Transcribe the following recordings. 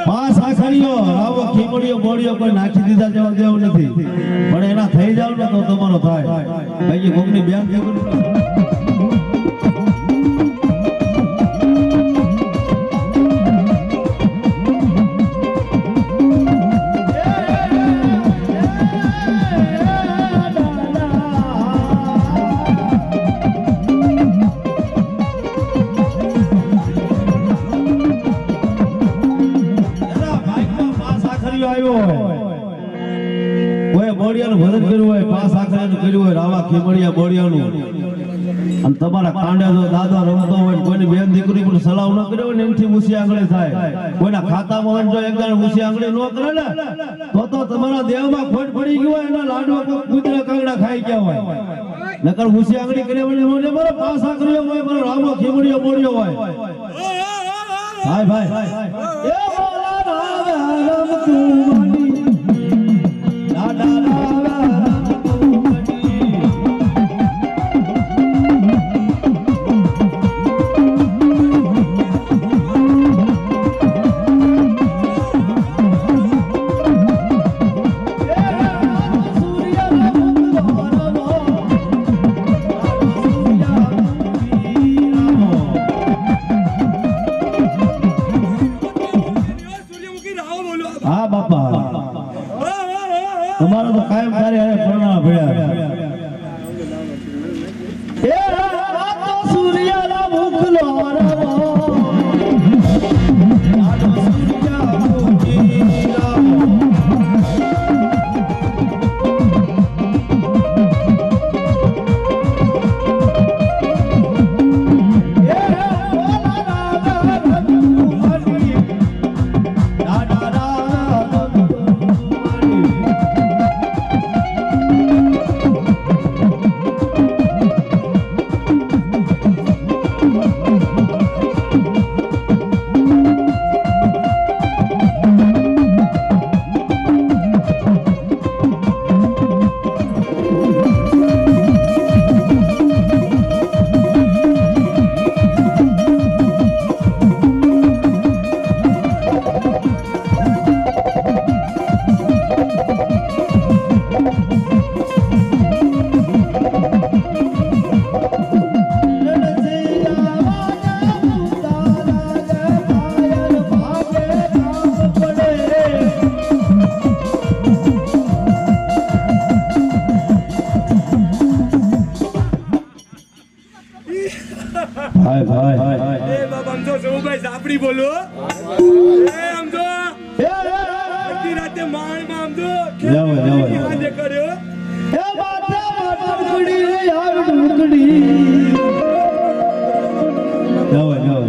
પાંચ આખરીઓ રાવો ખીમડીઓ બોડીઓ કોઈ નાખી દીધા જેવા જેવું નથી, પણ એના થઈ જાવ ને તો તમારો થાય. ભાઈ કોકની બેન ભજન કર્યું હોય, પાંચ આખરીનું કર્યું હોય, રાવા ખીમડિયા બોડિયાનું, અને તમારા કાંડે જો દાદા રમતો હોય, કોઈની બેન દીકરી પણ સલાહ ન કર્યો હોય ને એમથી ઊંચી આંગળી થાય. કોઈના ખાતામાં હોય જો એકદમ ઊંચી આંગળી ન કરે ને તો તમારા દેહમાં ખોટ પડી ગઈ હોય, એના લાડવા કૂતરા કાંગડા ખાઈ ગયા હોય. નકર ઊંચી આંગળી કરે મને મારો પાંચ આખરીઓ હોય, મારો રાવો ખીમડિયો બોડિયો હોય. ભાઈ ભાઈ એ બોલા રામ તું તમારો તો કાયમ તારે હવે પ્રણામ ભળ્યા. એ રાતો સૂર્યના મુખલો રાવો બોલો આમ તો અડધી રાતે માળમાં આમ તો કર્યો એ બાટા ટુકડી રે યાર ટુકડી જાવ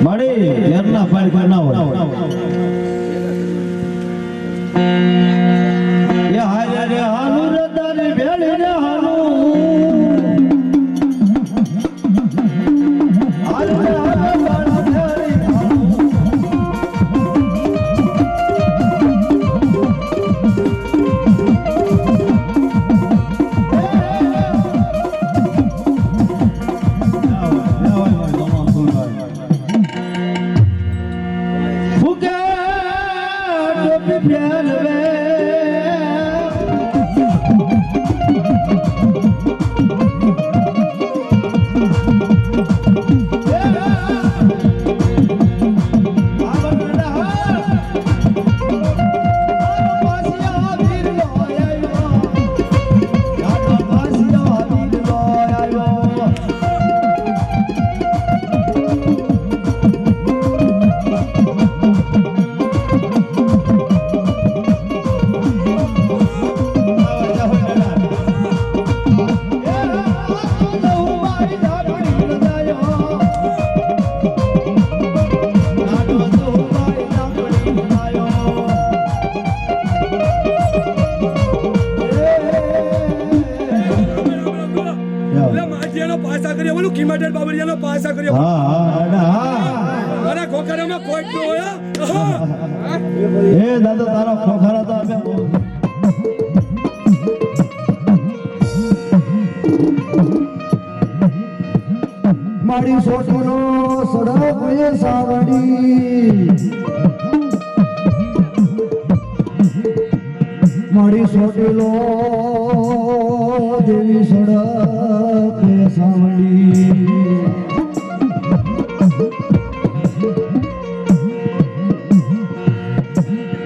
માડી ઘરના પાડ કર ના હોય એ હાય રે હાલુ રદાની ભેળી રે હાલુ પાસા કર્યો મારા ખોખરામાં કોઈ તો એ દાદા તારા ખોખરા તો આપે મારી સોટીનો સડક એ સાવડી મારી સોટીલો દેવી સડક એ સાવડી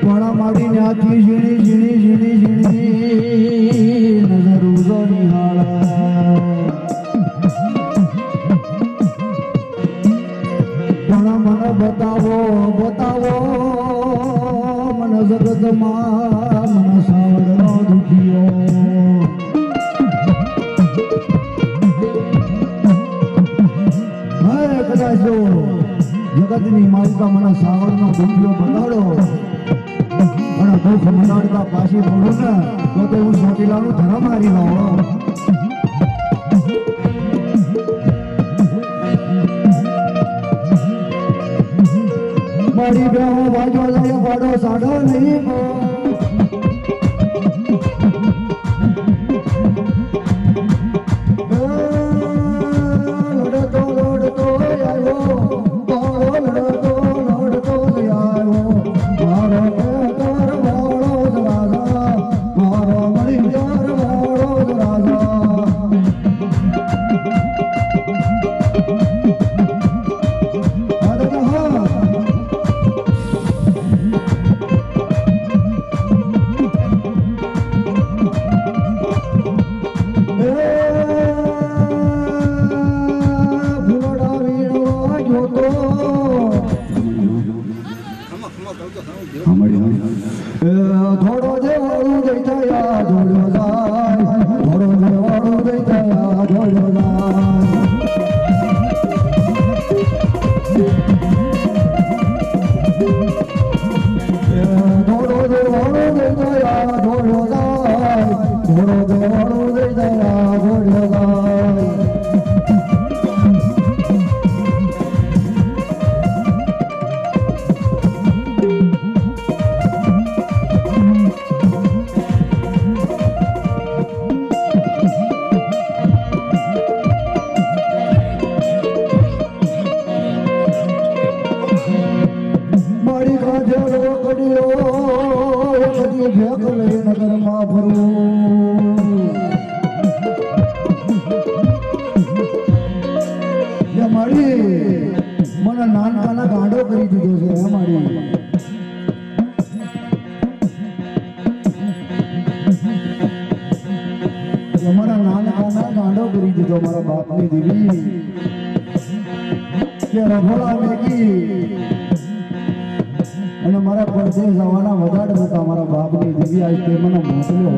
પણ મારી ન્યાથી ઝીણી ઝીણી ઝીણી ઝીણી નજર ઉજો નિહાળા મને બતાવો બતાવો મને જગતમાં મને સાવડનો દુખિયો હે કદાચ જો જગતની માલિકા મને સાવડનો દુખિયો બતાડો અને દુઃખ મનાડતા પાછી પડું ને તો હું ચોટીલાનું ધરા મારી લાવો મારી બેહો બાજો લઈ પાડો સાડો નહીં લડતો લડતો આવ્યો લડતો લડતો આવ્યો મારો પેટર વાળો જ રાજા મારો મળી પ્યાર વાળો જ રાજા થોડો જેવાળું જઈ થયા જોડ્યો જાય થોડો જેવાળું જઈ થયા જોડ્યો જાય થોડો જેવાળું જઈ થયા જોડ્યો જાય થોડો જેવાળું જઈ થયા જોડ્યો જાય નગરમાં ફરવું મારી મને નાનકાના ગાંડો કરી દીધો છે હે મારી મારા નાનકાના ગાંડો કરી દીધો મારા બાપની દીવી કે રઘોડા મેકી અને મારા પરદેશ જવાના વધારે હતા મારા બાપની દીવી આજ તે મને મોકલ્યો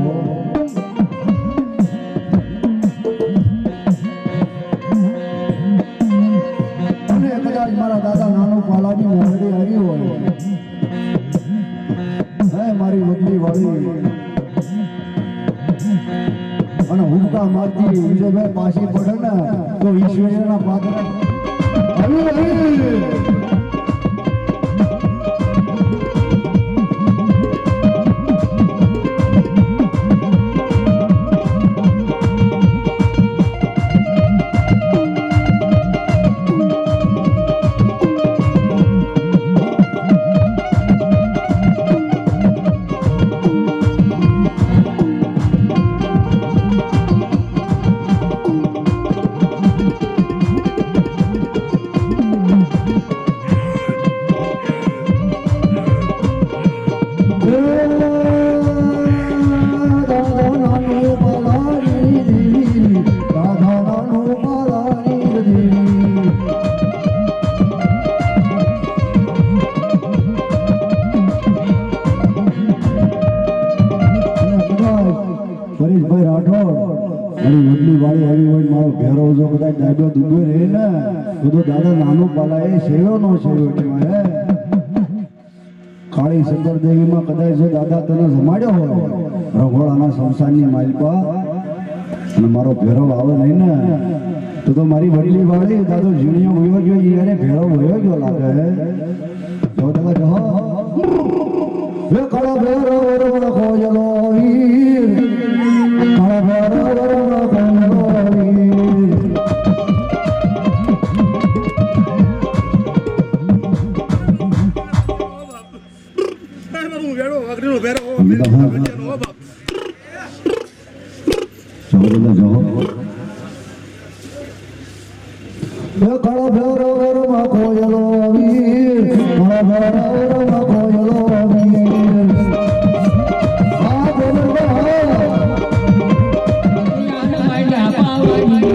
અને કદાચ મારા દાદા નાનું પાલાની મોરડી આવી હોય હે મારી વડલી વાળી અને હુંકા મારતી વિજયભાઈ પાછી પડે ને તો ઈશ્વરના પાત્ર પરેશભાઈ રાઠોડ મારી વડલી વાળી આવી હોય મારો ભેરો જો બધા દાદો દુબે રહે ને તો દાદા નાનો પાલા એ સેવો નો સેવો કહેવાય કાળી શંકર દેવીમાં કદાચ જો દાદા તને જમાડ્યો હોય રઘોડાના સંસારની માલિકા અને મારો ભેરો આવે નહીં ને તો મારી વડલી વાળી દાદો ઝીણીઓ વયો ગયો યારે ભેરો વયો ગયો લાગે જો દાદા કહો વે કાળા ભેરો વરો ખોજલો કાળા ભેરો વરો ખોજલો કહાં ઓ બાપ જવો જવો એ ખળો ભેરો ભેરો માં કોયલો વીર ખળો ભેરો ભેરો માં કોયલો વીર આ બોલો યાન માયા પાવાની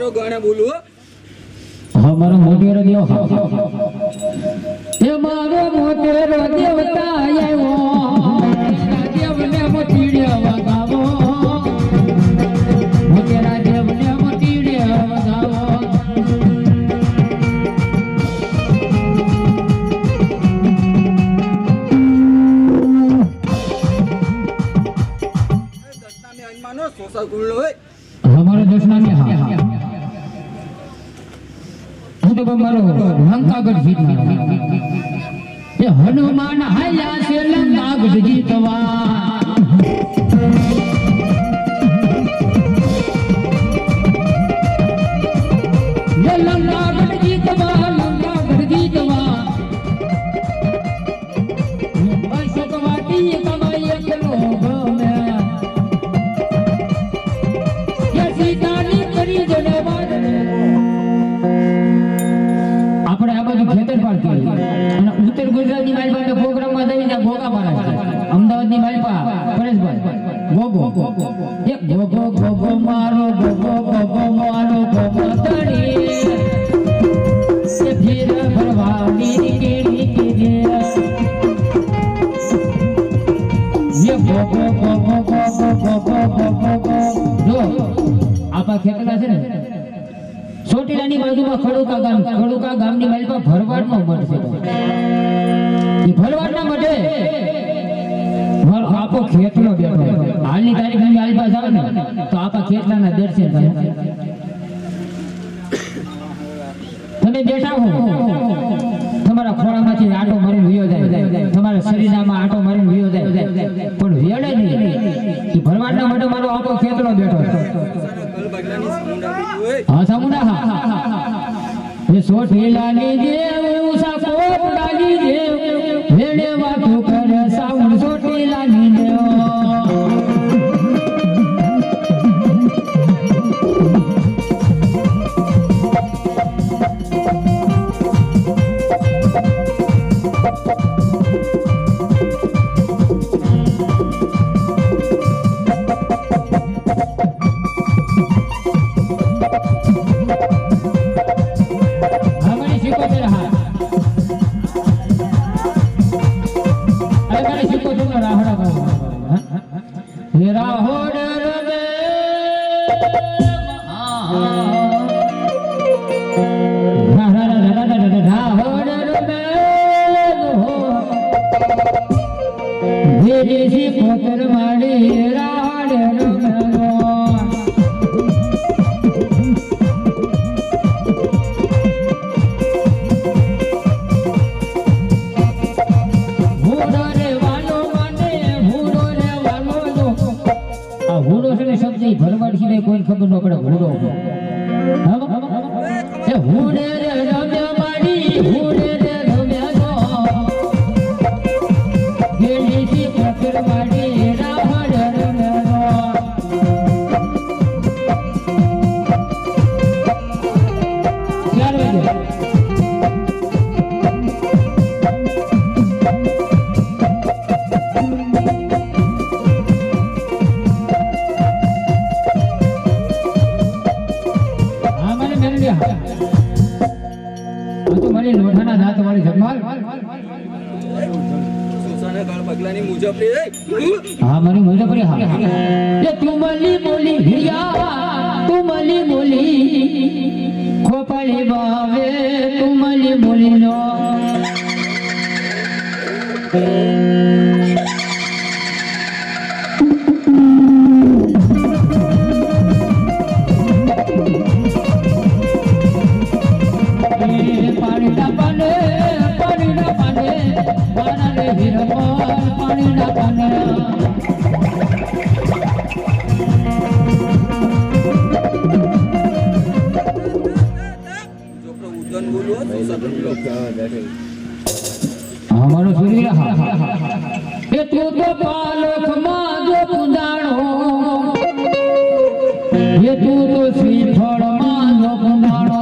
ગાણા બોલું મારો મોટેરો દેવ એ મારો મોટેરો દેવતા આવ્યો દેવને મોતીડ્યા વગાવો મોટેરા દેવને મોતીડ્યા વગાવો દસના મે અનમાનો સોસા ગુલ્લો હોય हमारे दुश्मन में हाँ तो मारो लंकागढ़ जीतना ये हनुमान हया से लंकागढ़ जीतवा ये लंकागढ़ जीतवा એ ગોગો ગોગો મારો ગોગો ગોગો મારો ગોગો તણી એ ફેર ભરવાની કેડી કેડી એ ગોગો ગોગો ગોગો ગોગો ગોગો જો આપા ખેતલા છે ને ચોટીલાની બાજુમાં ખડુકા ગામની બાજુમાં ભરવાડનો મઠ છે ઈ ભરવાડના મઠે આપો ખેતલો બેઠો હાલની તારીખની મારી પાસે આવે ને તો આપા ખેતલાના દર્શન થાય તમે બેઠા હો તમારા ખોળામાંથી આટો મારીને વિયો જાય તમારા શરીરમાં આટો મારીને વિયો જાય પણ વેડે નહીં ઈ ભરવાડના મઠે મારો આપો ખેતલો બેઠો ગલબગલાની સમુંડા બીજું હોય હા સમુડા હા એ સોઠીલાની દેવ ઉષા પોપડાની દેવ વેડે વાતો કરે સાઉન્ડ સોઠીલાની દેવ ભરવાડ સિવાય કોઈ ખબર ન પડે હુડો એ હુડે રે રમ્યા માડી હુડે રે રમ્યા નો ગેલી સી પકડ માડી રાવણ રમ્યા ચાર વાગે ગલબગલાની મુજફરી રે હા મારી મુજફરી હા એ તુમલી બોલી હિયા તુમલી બોલી ખોપાળી બાવે તુમલી બોલી નો પાણીના પાને પાણીના પાને પાના રે હિરમોર પાણીના પાને છોકરો ઉદન બોલો સોસાનો બ્લોક અમારો સુરી હા એ તું તો પાલખમાં જો પુંદાણો એ તું તો શ્રીફળમાં જો પુંદાણો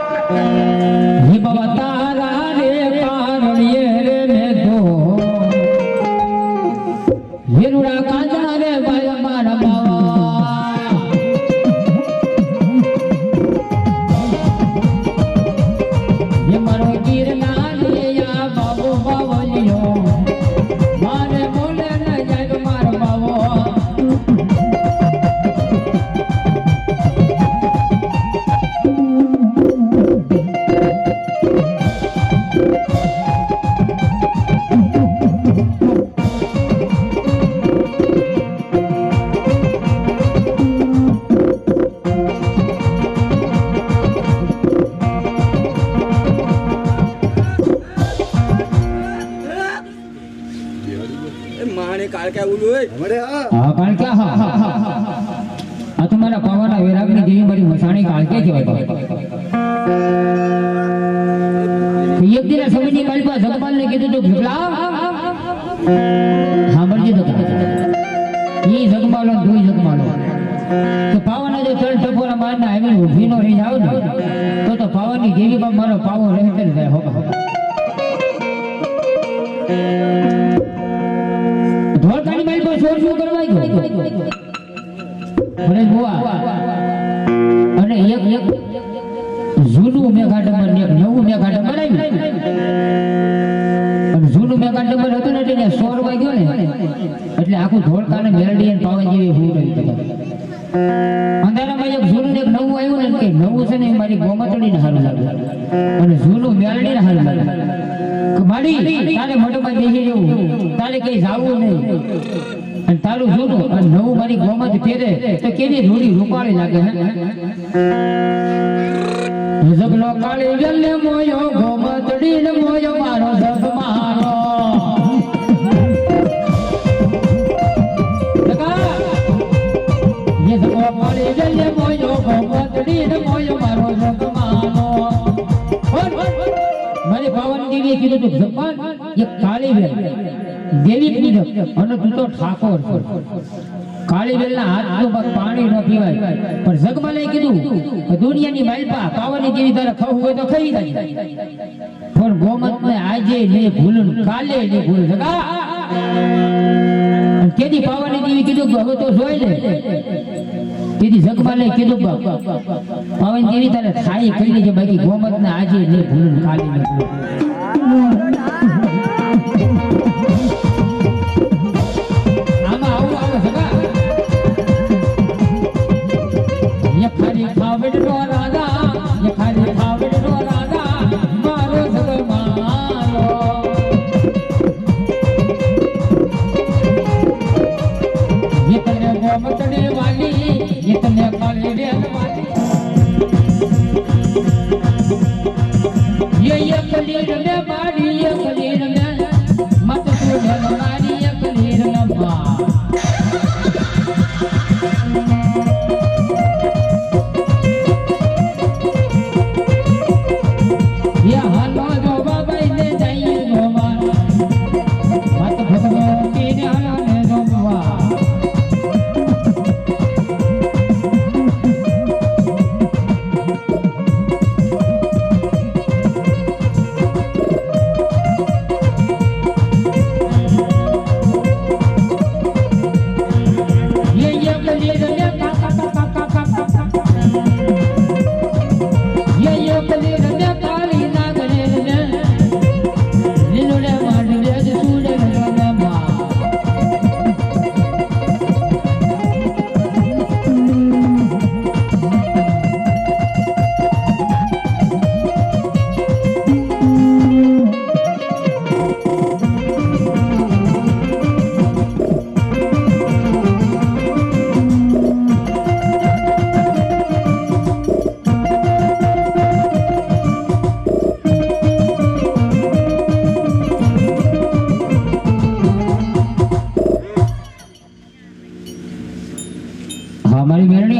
હે બાબા તારા રે કારણીએ રે ને તો વીરુડા કાંચના રે ભાઈ મારા બાવા હે મારો ગીરના રે યા બાબો બાવલિયો મારે બોલે ન જાય મારો બાવો એ માણે કાળ કે બોલું હોય હા કારણ કે આ તમારા પાવાના વૈરાગની જેવી મારી મસાણી કાળકે કહેવાય બાબા. એક દિન સમયની કાળી પાસે જગમાલને કીધું તો ભીખલા સાંભળજે તો ઈ જગમાલો ને તું જગમાલો તો પાવાના જો ચલ ટપોરા મારના આવી ઊભી નો રહી જાવ ને તો પાવાની જેવી બાપ મારો પાવો રહેતે જ જાય હોકા ધોળકાની મારી પર શોર શું કરવા ગયો ભલે બુઆ અને એક જૂનું મેઘાડમર ને એક નવું મેઘાડમર આવ્યું અને જૂનું મેઘાડમર હતું ને એટલે શોર વાગ્યો ને એટલે આખું ધોળકાને મેલડી અને પાવન જેવી હું રહી હતી અંધારામાં એક જૂનું ને એક નવું આવ્યું ને કે નવું છે ને એ મારી ગોમતડીને સારું લાગ્યું અને જૂનું મેલડીને સારું લાગ્યું માડી તારે મોઢામાં બેસી જવું તારે કઈ જાવું નહીં અને તારું જૂનું અને નવું મારી ગોમત પહેરે તો કેવી રૂડી રૂપાળી લાગે હે જગલો કાળી વેલે મોયો ગોમતડી ને મોયો મારો જગ મારો ये जगो काળી વેલે મોયો ગોમતડી ને મોયો મારો જગ મારો મારી પાવન દેવીએ કીધું તું જગમાલ એક કાળી વેલ દેવી કીધું અને તું તો ઠાકોર છો કાળી વેલના હાથનું પાણી ન પીવાય પણ જગમાલે કીધું કે દુનિયાની માલપા પાવનની દેવી તારે ખાવું હોય તો ખાઈ જાય પણ ગોમતને આજે ને ભૂલું કાલે ને ભૂલું જગા કેદી પાવનની દેવી કીધું કે હવે તો જોઈ લે તેથી જગમાલે કીધું પાવન દેવી તારે ખાઈ કરી લેજે બાકી ગોમતને આજે ને ભૂલું કાલે ને ભૂલું આમાં આવું આવે સગા યે ખારી ખાવડનો રાજા યે ખારી ખાવડનો રાજા મારો જગમાલો યે તને ગોમતડે વાલી યે તને કાળી વેલ વાલી યે કલીર ને મારી યે કલીર ને મત તું મારી યે કલીર ને બા યે હાલો જો બાબાઈ ને જઈએ ગોવા મત ભગવતી ને હાલો ને જોવા हमारी मेरणी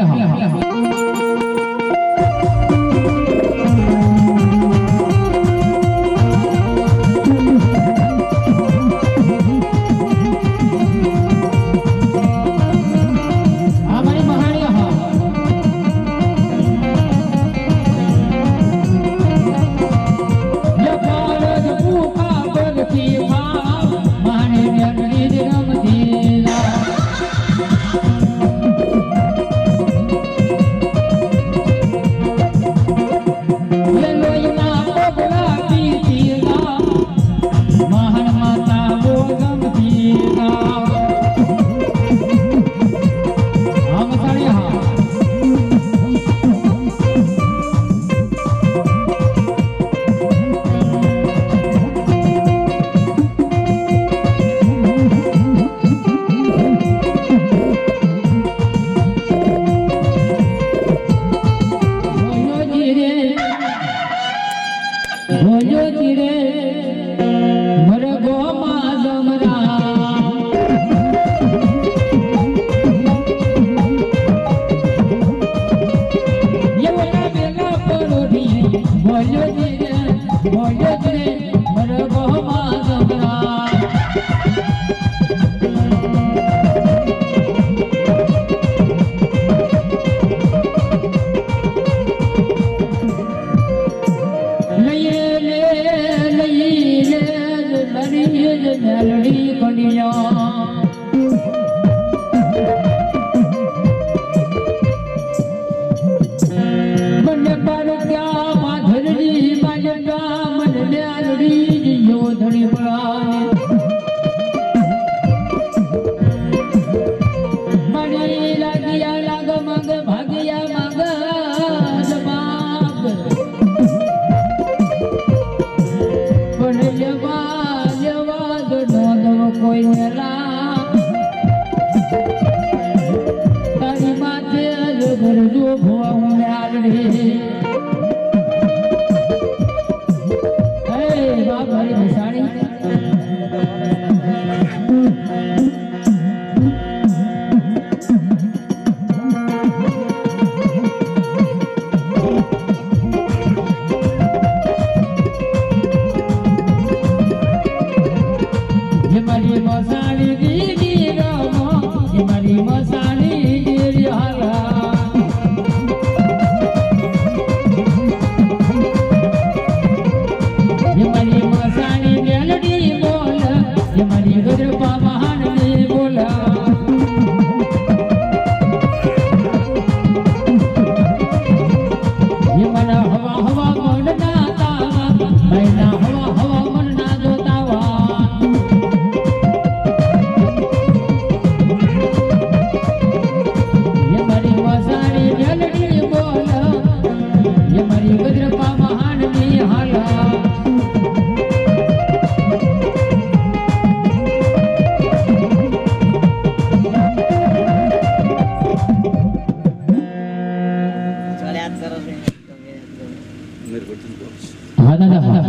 હા દાદા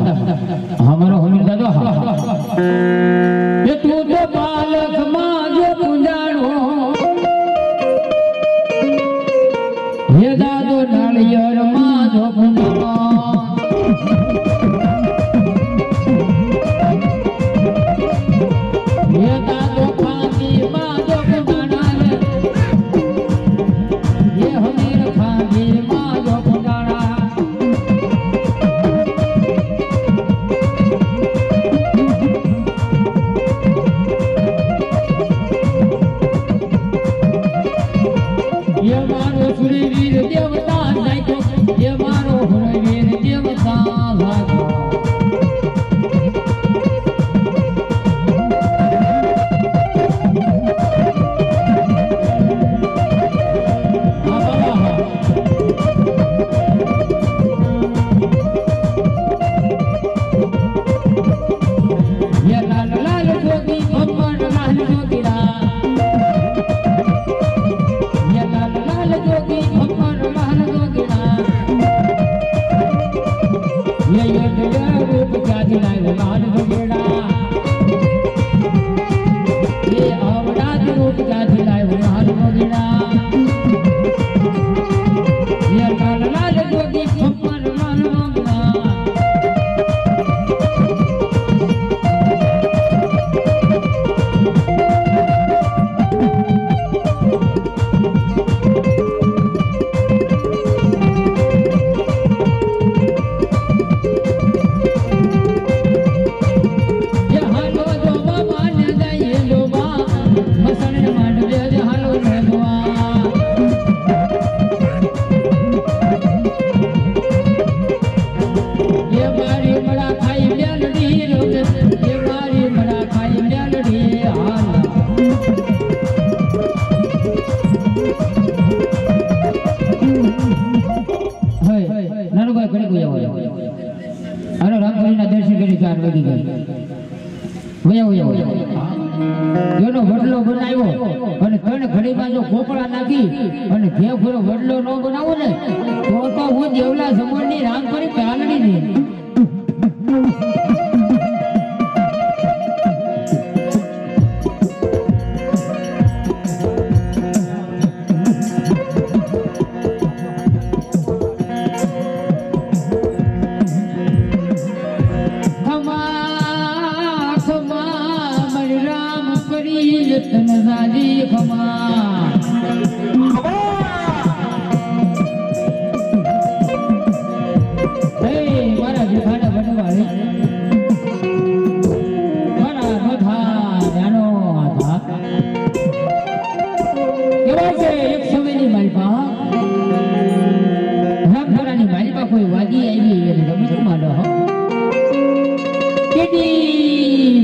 હા મારો હમીર દાદો હા એ તું તો બાલક માં જો પૂંજાણો હે દાદો નાળિયેર માં જો પૂંજાણો હે દાદો ખાંડી માં જો પૂંજાણા હે હમીર ખાંડી માં જો પૂંજાણા ये मारो सूर्यवीर देवता नाइको ये मारो हुरवीर देवता भागो ये लाल लाल जोगी भगवान लाल जोगीरा ये लाल लाल जोगी भगवान लाल जोगीरा ये योगिया रूप जाति लाल लाल जोगीरा ये अवराज रूप जाति लाल लाल जोगीरा ये लाल लाल जोगी भगवान लाल जोगीरा વડલો બનાવ્યો અને ત્રણ ઘડીમાં જો ખોપડા નાખી અને ઘે ફૂરો વડલો ન બનાવો ને તો હું દેવલા સમોરની રામ કરી ચાલડી દે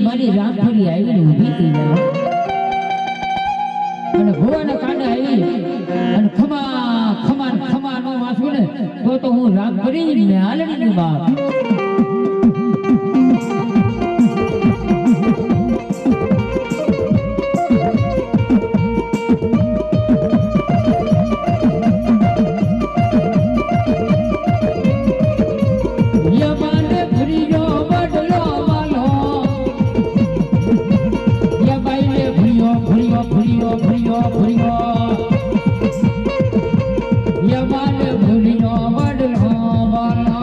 મારી રામફળી આવી ને ઊભી થઈ જાય અને ભુવાના કાંડે આવી અને ખમા ખમા ખમા નો વાસું ને તો હું રામફળી ને હાલડી ની વાત ભૂલ્યો વડલો વાલો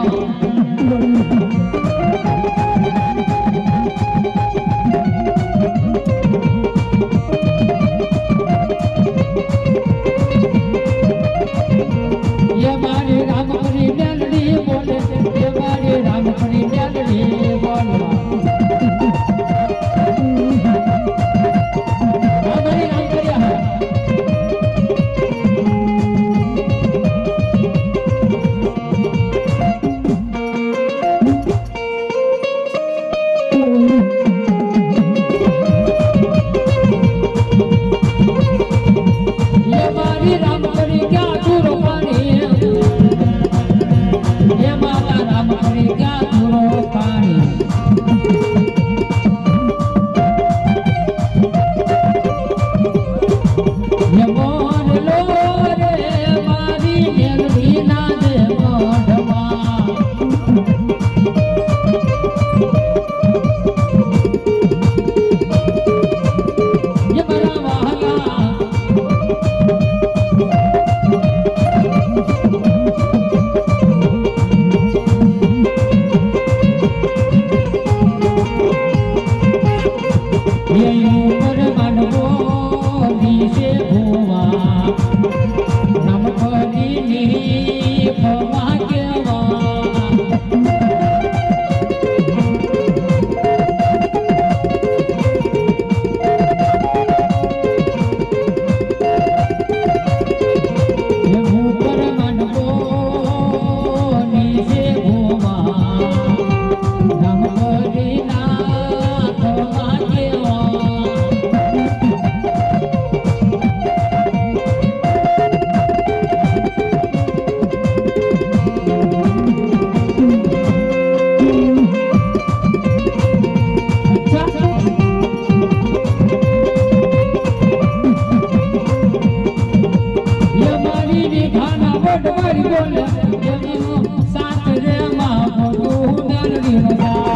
પોપટ મારી બોલે એમનો સાથ રે માં પોતું નરડી રજા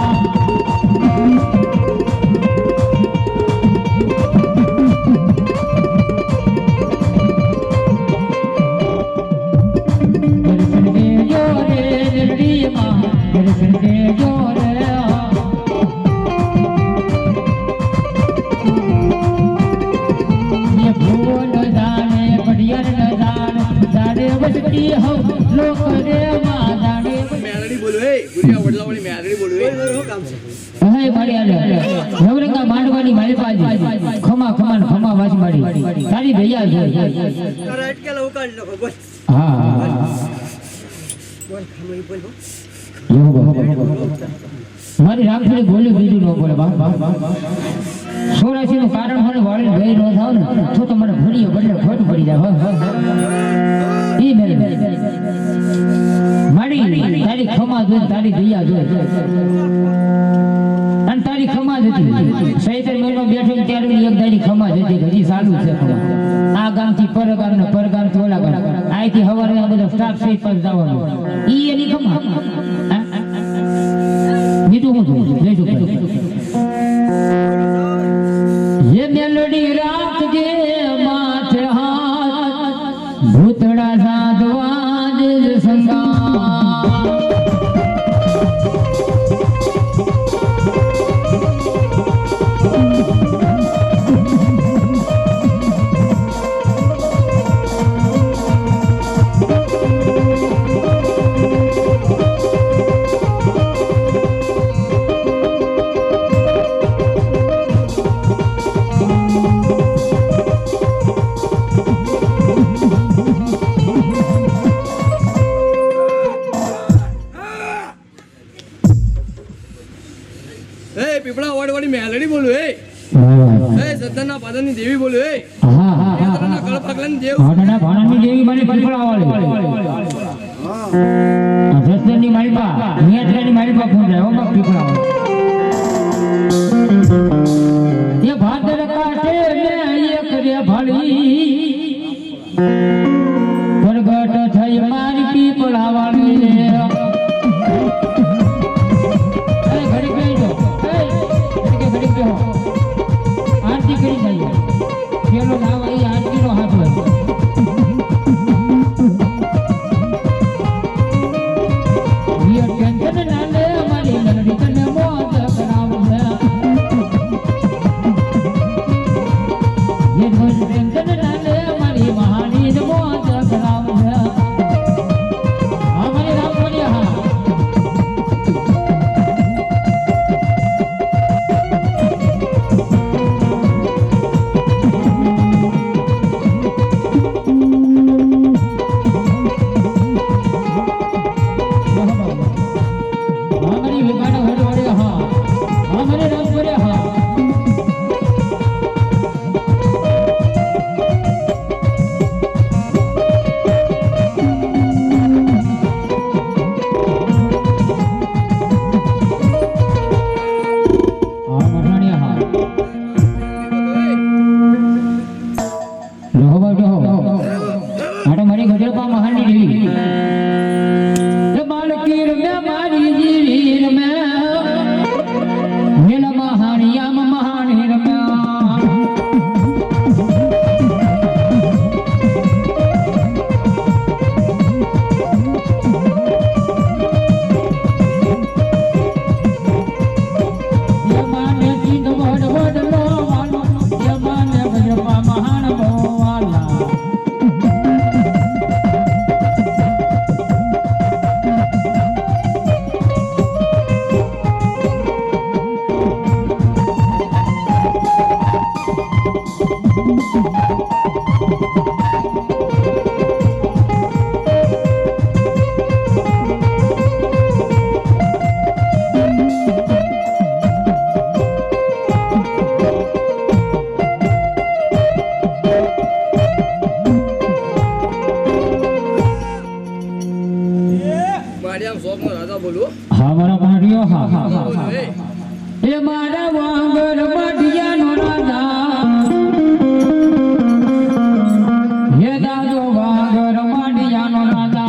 દર્શન દેજો રે નરડી માં દર્શન દેજો રે બસતી હો લોક રે માદાડે મેલડી બોલું એ ગુડિયા વડલાવાળી મેલડી બોલું એ શું કામ છે હે મારી આલે નવરંગા માંડવાની મારી પાજી ખમા ખમા ને ખમા વાસ મારી તારી ભૈયા છે તારા અટકેલા ઉકાળી નાખો બોલ હા બોલ ખમઈ બોલ હો. મારી રાખડી બોલી બીજું ન બોલે બા 84 નું કારણ મને વાળી ગઈ ન થાવ ને તો તમારે ભણીએ બદલે ખોટ પડી જાય ઈ મેરે માડી તારી ખમા જોઈ તારી દયા જોઈ અને તારી ખમા જ હતી સૈતર મહિનો બેઠો ત્યારે એક દાડી ખમા જ હતી હજી ચાલુ છે ખમા આ ગામથી પરગામ ને પરગામ થી ઓલા ગામ આઈથી હવારે આ બધો સ્ટાફ સહિત પર જવાનું ઈ એની ખમા બીજું હું જોઉં લેજો ये मेलोडी रात जे माथे हाथ भूतड़ा साधवा दिल संगा એ પીપળા વડવાળી મેલડી બોલું એ સત્તરના પાદરની દેવી બોલું એ હા હા સત્તરના કળ પગલાની દેવ ભાડાના ભાડાની દેવી મને પીપળા વાળી જસદનની મારી પા નિયત્રાની મારી પા ફોન જાય ઓમાં પીપળા વાળી એ ભાદર કાટે મે એક રે ભળી પ્રગટ થઈ મારી પીપળા વાળી आरती करी जाइए चलो नाम आई आरती नो हाथ में ये टेंशन ना ले हमारी लड़की कने मौत कराव है ये टेंशन ना ले हमारी महानी मौत कराव है हमारे राम बोलिए हां હા મારા ભાઈઓ હા હા હા એ મારા વાંગર મઢિયાનો રાજા હે દાદો વાંગર મઢિયાનો રાજા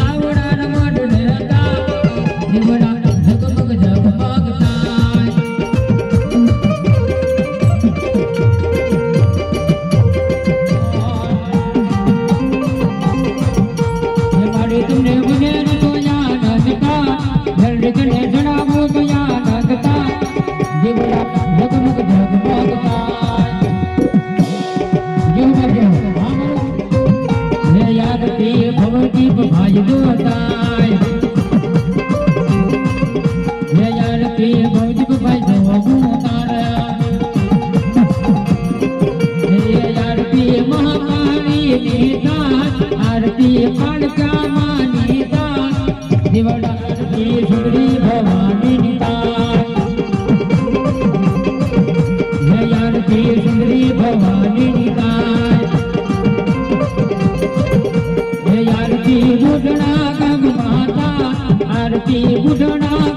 સાવડા મઢ હતા દીવડા ઝગમગ ઝગમગતા હે મારી તમને મને તો યાદ હતા જલ્દી જણાવો તો યાદ હતા દીવડા ઝગમગ ઝગમગતા भगवती भाई दोताय हे यार पे भगवती भाई दोतार हे यार पे महाकाली नीता आरती कालका मानीता दिवड़ा की सुंदरी भवानी नीता हे यार पे सुंदरी भवानी नीता आरती बुढ़ना गंग माता आरती बुढ़ना